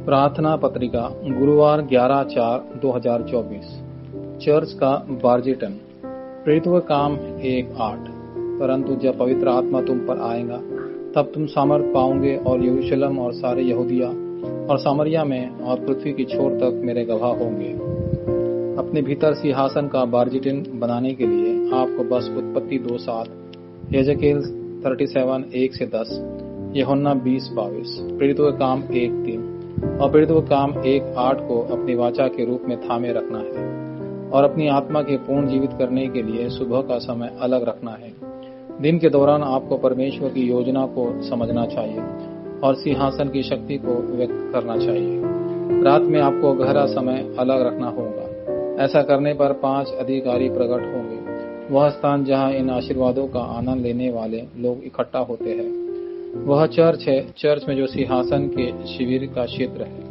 प्रार्थना पत्रिका गुरुवार 11/4/2024 चर्च का बार्जिटन। प्रेरितों का काम 1:8। परंतु जब पवित्र आत्मा तुम पर आएगा तब तुम सामर्थ पाओगे और यरूशलेम और सारे यहूदिया और सामरिया में और पृथ्वी की छोर तक मेरे गवाह होंगे। अपने भीतर सिंहासन का बार्जिटन बनाने के लिए आपको बस उत्पत्ति 2:7, यजकेल 37:1-10, यूहन्ना 20:22, प्रेरितों का काम 1:3 और प्रेरितों का काम 1:8 को अपनी वाचा के रूप में थामे रखना है और अपनी आत्मा के पूर्ण जीवित करने के लिए सुबह का समय अलग रखना है। दिन के दौरान आपको परमेश्वर की योजना को समझना चाहिए और सिंहासन की शक्ति को व्यक्त करना चाहिए। रात में आपको गहरा समय अलग रखना होगा। ऐसा करने पर 5 अधिकारी प्रकट होंगे। वह स्थान जहां इन आशीर्वादों का आनंद लेने वाले लोग इकट्ठा होते हैं वह चर्च है। चर्च में जो सिंहासन के शिविर का क्षेत्र है।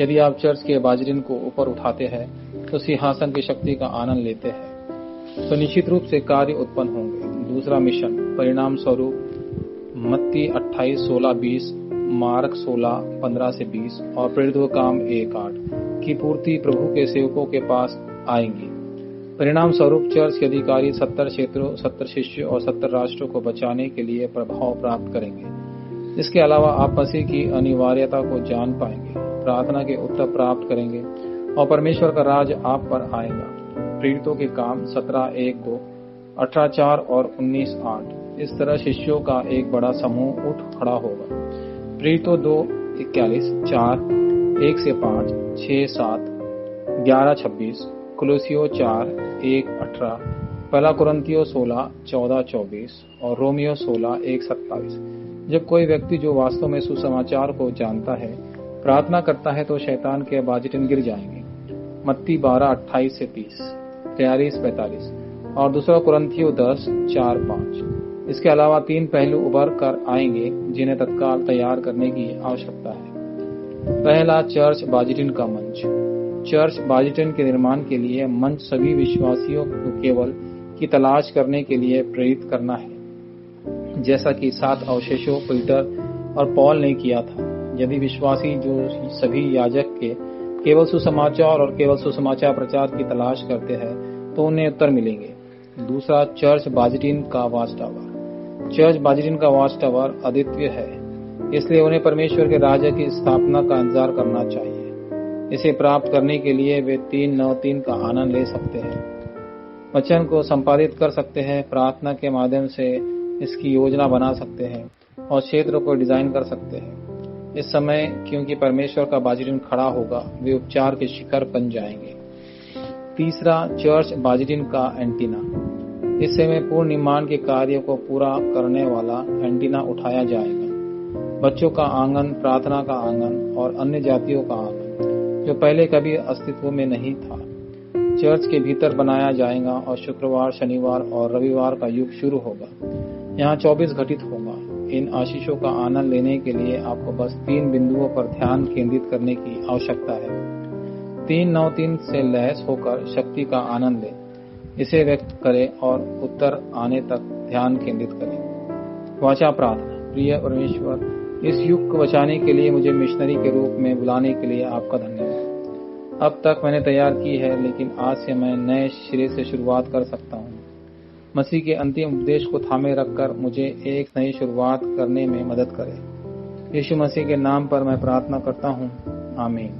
यदि आप चर्च के बाजरिन को ऊपर उठाते हैं तो सिंहासन की शक्ति का आनंद लेते हैं तो निश्चित रूप से कार्य उत्पन्न होंगे। दूसरा मिशन परिणाम स्वरूप मत्ती 28:16-20, मार्क 16:15-20 और प्रेरितों का काम 1:8 की पूर्ति प्रभु के सेवकों के पास आएंगी। परिणाम स्वरूप चर्च के अधिकारी 70 क्षेत्रों, 70 शिष्यों और 70 राष्ट्रों को बचाने के लिए प्रभाव प्राप्त करेंगे। इसके अलावा आप मसीह की अनिवार्यता को जान पाएंगे, प्रार्थना के उत्तर प्राप्त करेंगे और परमेश्वर का राज आप पर आएगा। प्रेरितों के काम 17:1-2, 18:4 और 19:8। इस तरह शिष्यों का एक बड़ा समूह उठ खड़ा होगा। प्रेरितों 2:41, 4, 1-5, 6-7, 11-26, कुलोसियो 4:1-18, पहला कुरिन्थियों 16:14-24 और रोमियो 16:1-27। जब कोई व्यक्ति जो वास्तव में सुसमाचार को जानता है प्रार्थना करता है तो शैतान के बाजिटन गिर जाएंगे। मत्ती 12:28-30, 43-45 और दूसरा कुरिन्थियों 10:4-5। इसके अलावा 3 पहलू उभर कर आएंगे जिन्हें तत्काल तैयार करने की आवश्यकता है। पहला, चर्च बाजिटन का मंच। चर्च बाजिटन के निर्माण के लिए मंच सभी विश्वासियों को केवल की तलाश करने के लिए प्रेरित करना है, जैसा कि 7 अवशेषों पीटर और पौल ने किया था। यदि विश्वासी जो सभी याजक के केवल सुसमाचार और केवल सुसमाचार प्रचार की तलाश करते हैं तो उन्हें उत्तर मिलेंगे। दूसरा, चर्च बाजिटन का वॉच टावर। चर्च बाजिटन का वॉच टावर अद्वितीय है, इसलिए उन्हें परमेश्वर के राज्य की स्थापना का इंतजार करना चाहिए। इसे प्राप्त करने के लिए वे 3-9-3 का आनंद ले सकते हैं, वचन को संपादित कर सकते हैं, प्रार्थना के माध्यम से इसकी योजना बना सकते हैं और क्षेत्र को डिजाइन कर सकते हैं। इस समय क्योंकि परमेश्वर का बाजिटन खड़ा होगा वे उपचार के शिखर बन जाएंगे। तीसरा, चर्च बाजिटन का एंटीना। इस समय पूर्ण निर्माण के कार्य को पूरा करने वाला एंटीना उठाया जाएगा। बच्चों का आंगन, प्रार्थना का आंगन और अन्य जातियों का आंगन जो पहले कभी अस्तित्व में नहीं था चर्च के भीतर बनाया जाएगा और शुक्रवार, शनिवार और रविवार का युग शुरू होगा। यहाँ 24 घटित होगा। इन आशीषों का आनंद लेने के लिए आपको बस 3 बिंदुओं पर ध्यान केंद्रित करने की आवश्यकता है। 3-9-3 से लैस होकर शक्ति का आनंद लें, इसे व्यक्त करें और उत्तर आने तक ध्यान केंद्रित करें। वाचा प्रार्थना। प्रिय परमेश्वर, इस युग को बचाने के लिए मुझे मिशनरी के रूप में बुलाने के लिए आपका धन्यवाद। अब तक मैंने तैयार की है लेकिन आज से मैं नए सिरे से शुरुआत कर सकता हूँ। मसीह के अंतिम उपदेश को थामे रखकर मुझे एक नई शुरुआत करने में मदद करें। यीशु मसीह के नाम पर मैं प्रार्थना करता हूँ, आमीन।